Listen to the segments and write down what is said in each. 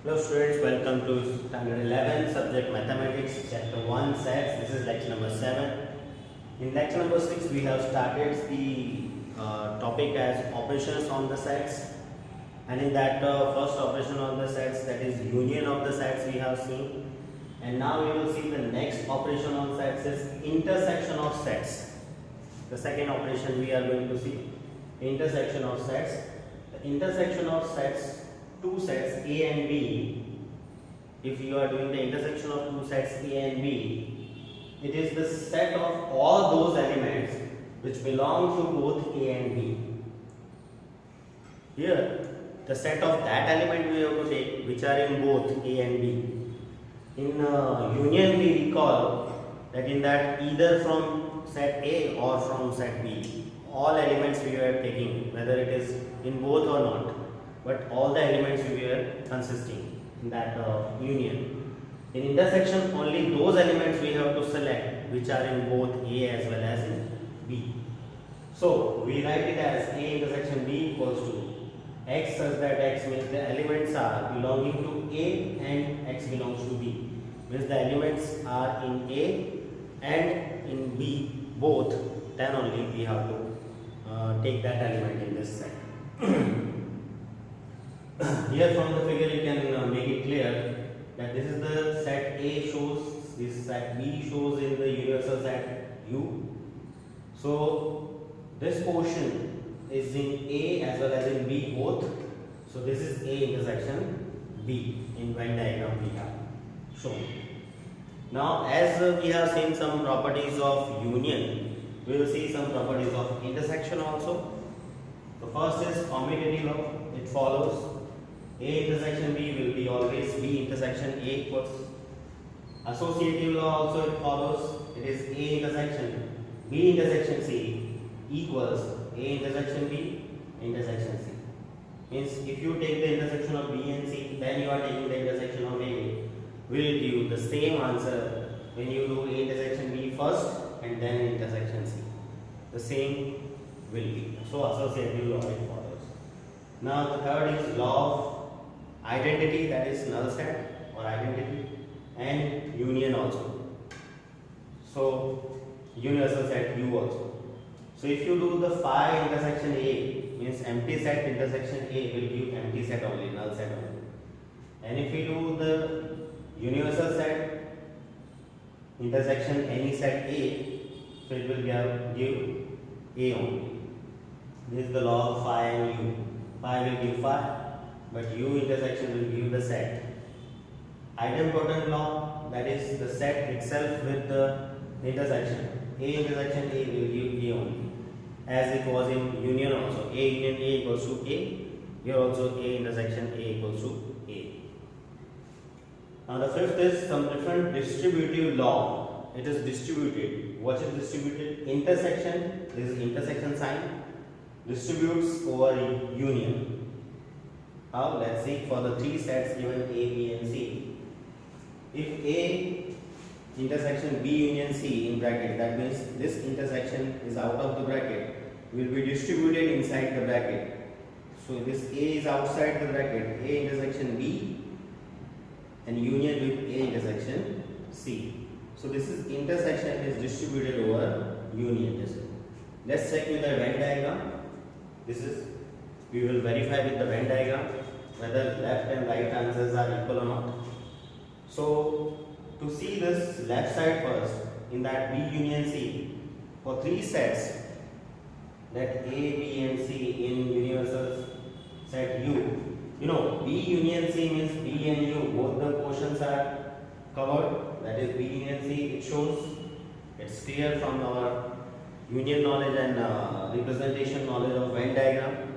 Hello students, welcome to standard 11 subject mathematics chapter 1 sets. This is lecture number 7. In lecture number 6 we have started the topic as operations on the sets, and in that first operation on the sets, that is union of the sets, we have seen, and now we will see the next operation on sets is intersection of sets. The second operation we are going to see intersection of sets. The intersection of sets, two sets A and B, if you are doing the intersection of two sets A and B, it is the set of all those elements which belong to both A and B. Here, the set of that element we have to take which are in both A and B. In union, we recall that in that either from set A or from set B, all elements we were taking, whether it is in both or not, but all the elements we were consisting in that union. In intersection, only those elements we have to select which are in both A as well as in B. So we write it as A intersection B equals to X such that X means the elements are belonging to A and X belongs to B. Means the elements are in A and in B both, then only we have to take that element in this set. Here from the figure you can make it clear that this is the set A shows, this set B shows in the universal set U. So this portion is in A as well as in B both. So this is A intersection B in Venn diagram we have shown. Now as we have seen some properties of union, we will see some properties of intersection also. The first is commutative law. It follows A intersection B will be always B intersection A equals. Associative law also it follows. It is A intersection B intersection C equals A intersection B intersection C. Means if you take the intersection of B and C, then you are taking the intersection of A, will give you the same answer when you do A intersection B first and then intersection C. The same will be. So associative law it follows. Now the third is law of identity, that is null set or identity, and union also. So universal set U also. So if you do the phi intersection A, means empty set intersection A will give empty set only, null set only. And if you do the universal set intersection any set A, so it will give A only. This is the law of phi and U. Phi will give phi, but U intersection will give the set. Idempotent law, that is the set itself with the intersection. A intersection A will give A only, as it was in union also. A union A equals to A. Here also A intersection A equals to A. Now the fifth is some different distributive law. It is distributed. What is distributed? Intersection, this is intersection sign, distributes over union. How? Let's see for the three sets given A, B and C. If A intersection B union C in bracket, that means this intersection is out of the bracket, will be distributed inside the bracket. So this A is outside the bracket, A intersection B and union with A intersection C. So this is intersection is distributed over union. Let's check with the Venn diagram. This is, we will verify with the Venn diagram whether left and right answers are equal or not. So to see this left side first, in that B union C, for three sets, that A, B and C in universal set U, you know B union C means B and U, both the portions are covered, that is B union C, it shows, it's clear from our union knowledge and representation knowledge of Venn diagram.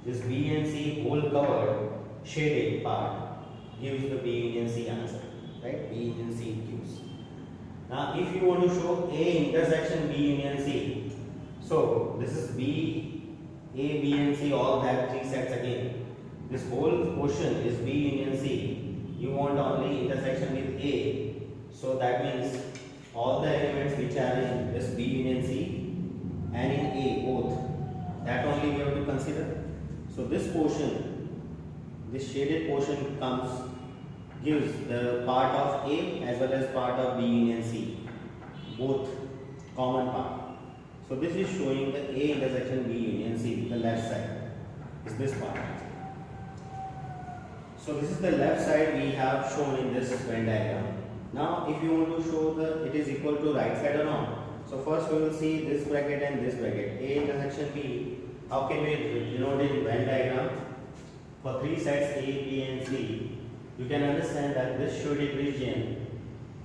This B and C whole covered shaded part gives the B union C answer, right? B union C gives. Now if you want to show A intersection B union C, so this is B, A, B and C, all that three sets again. This whole portion is B union C. You want only intersection with A, so that means all the elements which are in this B union C and in A both, that only we have to consider. So this portion, this shaded portion comes gives the part of A as well as part of B union C, both common part. So this is showing the A intersection B union C, the left side is this part. So this is the left side we have shown in this Venn diagram. Now if you want to show the it is equal to right side or not. So first we will see this bracket and this bracket, A intersection B. How can we denote it in Venn diagram? For three sides A, B and C, you can understand that this shaded region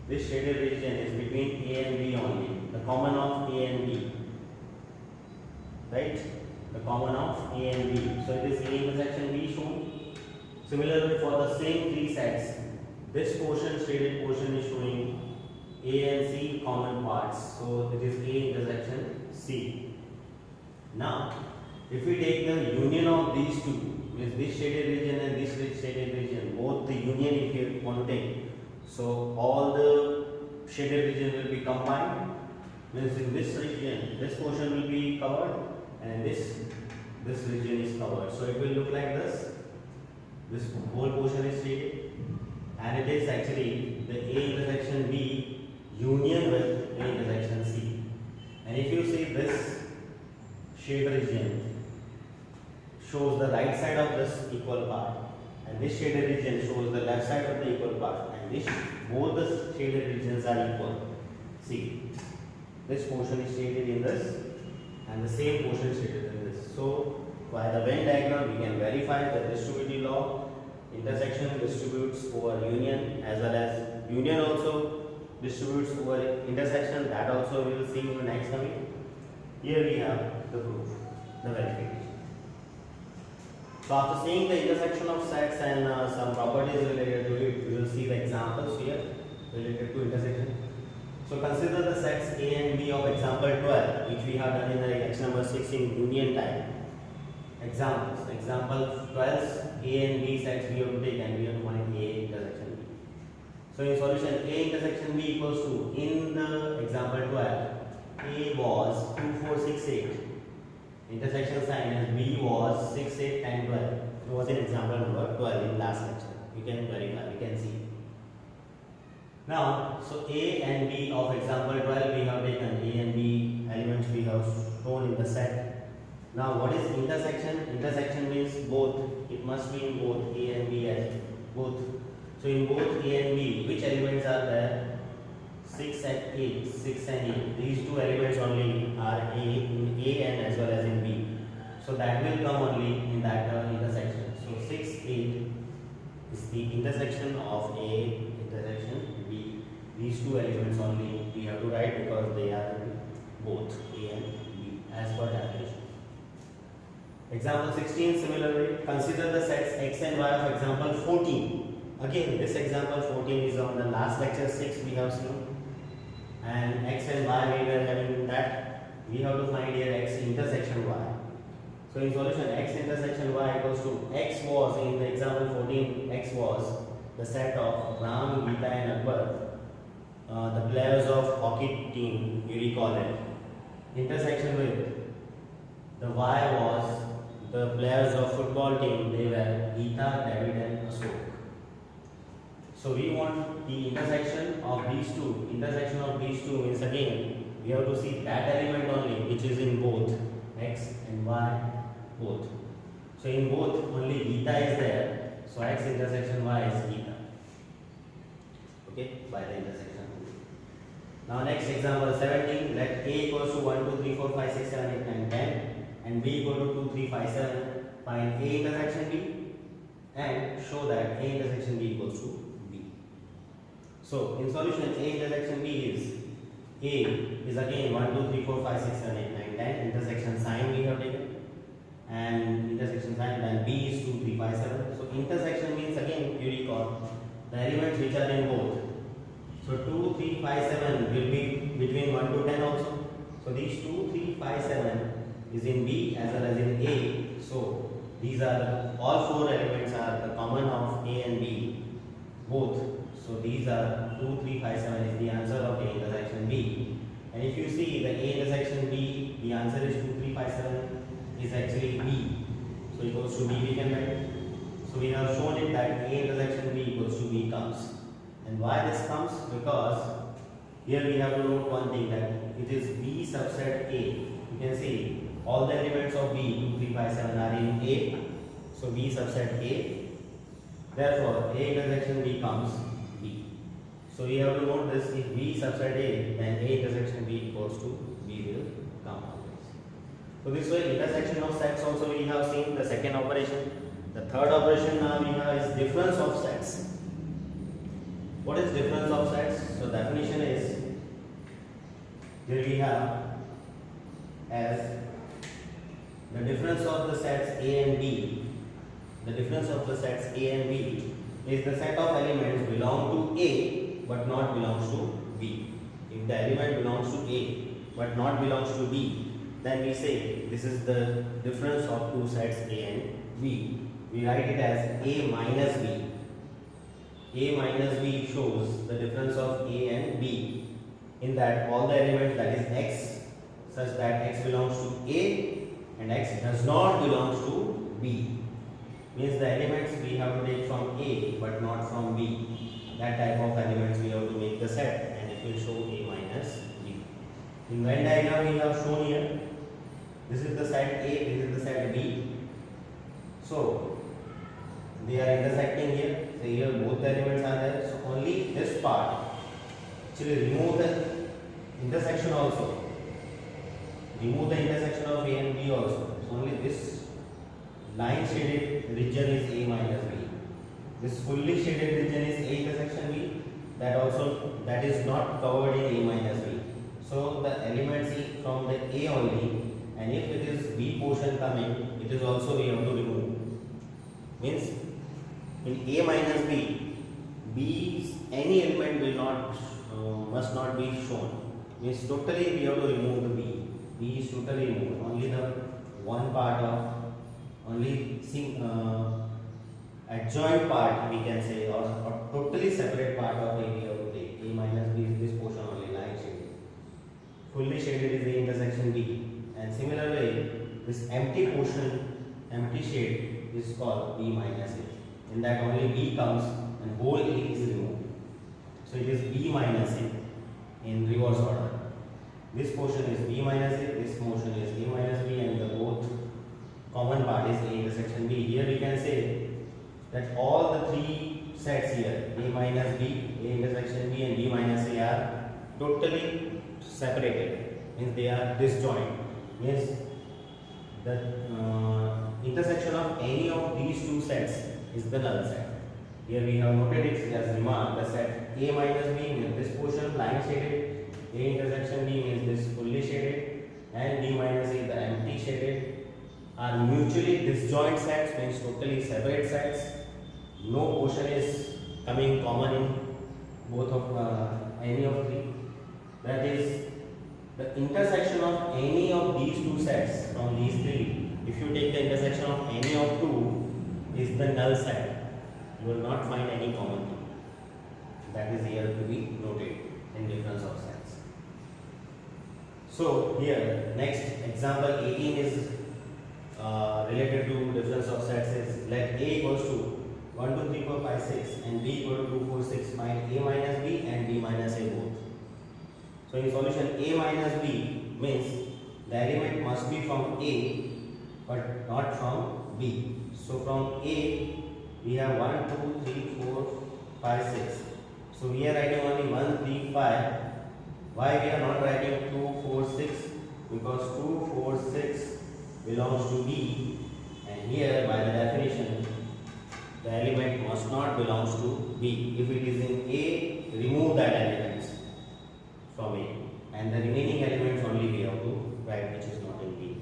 is between A and B only, the common of A and B, right? The common of A and B. So it is A intersection B shown. Similarly, for the same three sides, this portion, shaded portion is showing A and C common parts. So it is A intersection C. Now, if we take the union of these two, means this shaded region and this shaded region, both the union if you want to take, so all the shaded region will be combined, means in this region, this portion will be covered and this region is covered. So it will look like this. This whole portion is shaded and it is actually the A intersection B union with A intersection C. And if you see this shade region shows the right side of this equal part and this shaded region shows the left side of the equal part, and this both the shaded regions are equal. See, this portion is shaded in this and the same portion is shaded in this. So by the Venn diagram we can verify the distributive law. Intersection distributes over union as well as union also distributes over intersection. That also we will see in the next coming. Here we have the proof, the verification. So after seeing the intersection of sets and some properties related to it, we will see the examples here related to intersection. So consider the sets A and B of example 12, which we have done in the lecture number 6 in union type. Examples. Example 12, A and B sets we have to take and we have to find A intersection B. So in solution, A intersection B equals to, in the example 12, A was 2, 4, 6, 8. Intersection sign as B was 6, 8, 10, 12. It was in example number 12 in last lecture. You can verify, you can see. Now, so A and B of example 12 we have taken, A and B elements we have shown in the set. Now, what is intersection? Intersection means both. It must be in both A and B as both. So in both A and B, which elements are there? 6 and 8. 6 and 8. These two elements only are in A and as well as in B. So that will come only in that intersection. So 6, 8 is the intersection of A intersection B. These two elements only we have to write because they are in both A and B as per definition. Example 16, similarly, consider the sets X and Y of example 14. Again, this example 14 is on the last lecture 6 we have seen. And X and Y we were having that. We have to find here X intersection Y. So in solution, X intersection Y equals to X was, in the example 14, X was the set of Ram, Geeta and Akbar, the players of hockey team, you recall it. Intersection with the Y was the players of football team, they were Geeta, David and Ashok. So we want the intersection of these two. Intersection of these two means again, we have to see that element only which is in both X and Y, both. So in both only Geeta is there. So X intersection Y is Geeta. Okay, by the intersection. Now next example 17, let A equals to 1, 2, 3, 4, 5, 6, 7, 8, 9, 10. And B equal to 2, 3, 5, 7, find A intersection B and show that A intersection B equals to B. So in solution, A intersection B is, A is again 1, 2, 3, 4, 5, 6, 7, 8, 9, 10. Intersection sign we have taken and intersection sign, then B is 2, 3, 5, 7. So intersection means again you recall the elements which are in both. So 2, 3, 5, 7 will be between 1 to 10 also. So these 2, 3, 5, 7 is in B as well as in A. So these are all four elements are the common of A and B both. So these are 2, 3, 5, 7 is the answer of A intersection B. And if you see the A intersection B, the answer is 2, 3, 5, 7 is actually B. So equals to B we can write. So we have shown it that A intersection B equals to B comes. comes. And why this comes? Because here we have to note one thing, that it is B subset A. You can see all the elements of B 2, 3, 5, 7 are in A. So B subset A. Therefore A intersection B comes B. So we have to note this: if B subset A, then A intersection B equals to B will come always. So this way intersection of sets also we have seen the second operation. The third operation now we have is difference of sets. What is difference of sets? So definition is, here we have as the difference of the sets A and B. The difference of the sets A and B is the set of elements belong to A but not belongs to B. If the element belongs to A but not belongs to B, then we say this is the difference of two sets A and B. We write it as A minus B. A minus B shows the difference of A and B in that all the elements, that is X, such that X belongs to A and X does not belongs to B. Means the elements we have to take from A but not from B. That type of elements we have to make the set, and it will show A minus B. In Venn diagram we have shown here, this is the set A, this is the set B. So they are intersecting here. So here both the elements are there. So only this part, actually remove the intersection also. Remove the intersection of A and B also. So only this line shaded region is A minus B. This fully shaded region is A intersection B. That is not covered in A minus B. So the elements is from the A only, and if it is B portion coming, it is also we have to remove. Means in A minus B, B's any element will not must not be shown. Means totally we have to remove the B. B is totally removed. Only the one part of adjoint part we can say, or totally separate part of A we have to take. A minus B is this portion only, line shaded. Fully shaded is A intersection B. And similarly, this empty portion, empty shade is called B minus A. In that only B comes and whole A is removed. So it is B minus A in reverse order. This portion is B minus A, this portion is A minus B, and the both common part is A intersection B. Here we can say that all the three sets here, A minus B, A intersection B, and B minus A, are totally separated. Means they are disjoint. Means the intersection of any of these two sets is the null set. Here we have noted it as remark. The set A minus B means this portion line shaded, A intersection B means this fully shaded, and B minus A the empty shaded, are mutually disjoint sets, means totally separate sets. No portion is coming common in both of any of three. That is, the intersection of any of these two sets from these three, if you take the intersection of any of two, is the null set. You will not find any common thing. That is here to be noted in difference of sets. So here next example 18 is related to difference of sets. Is let A equals to 1, 2, 3, 4, 5, 6 and B equal to 2, 4, 6. Find A minus B and B minus A both. So in solution, A minus B means the element must be from A but not from B. So from A we have 1, 2, 3, 4, 5, 6. So we are writing only 1, 3, 5. Why we are not writing 2, 4, 6? Because 2, 4, 6 belongs to B, and here by the definition the element must not belongs to B. If it is in A, remove that element from A, and the remaining elements only we have to write which is not in B.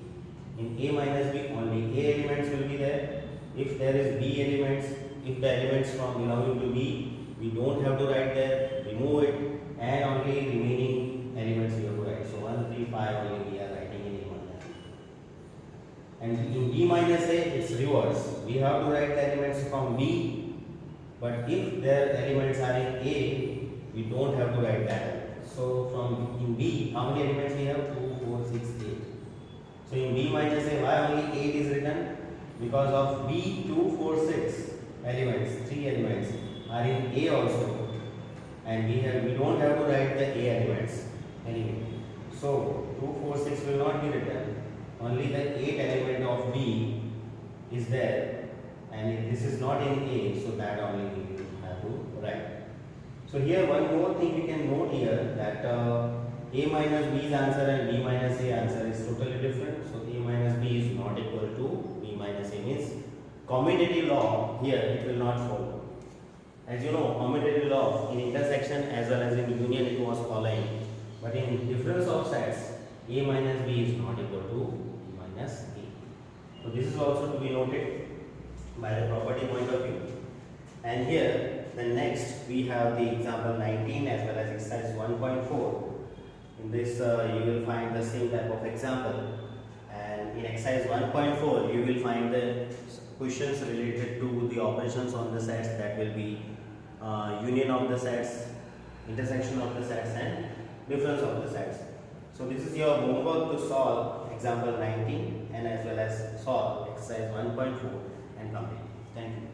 In A minus B only A elements will be there. If there is B elements, if the elements from belonging to B, we don't have to write there, remove it, and only remaining elements we have to write. So 1, 3, 5 only we are writing in A minus B. And in B minus A it's reverse. We have to write the elements from B, but if their elements are in A, we don't have to write that. So from in B, how many elements we have? 2, 4, 6, 8. So in B minus A, why only 8 is written? Because of B 2, 4, 6 elements, 3 elements are in A also, and we don't have to write the A elements anyway. So 2, 4, 6 will not be written. Only the 8th element of B is there, and if this is not in A, so that only we will have to write. So here one more thing we can note here, that A minus B's answer and B minus A answer is totally different. So A minus B is not equal to B minus A, means commutative law here it will not follow. As you know, commutative law in intersection as well as in union it was following, but in difference of sets A minus B is not equal to B minus A. So this is also to be noted by the property point of view. And here the next we have the example 19 as well as exercise 1.4. In this you will find the same type of example, and in exercise 1.4 you will find the questions related to the operations on the sets, that will be union of the sets, intersection of the sets and difference of the sets. So this is your homework to solve example 19 and as well as solve exercise 1.4 and complete. Thank you.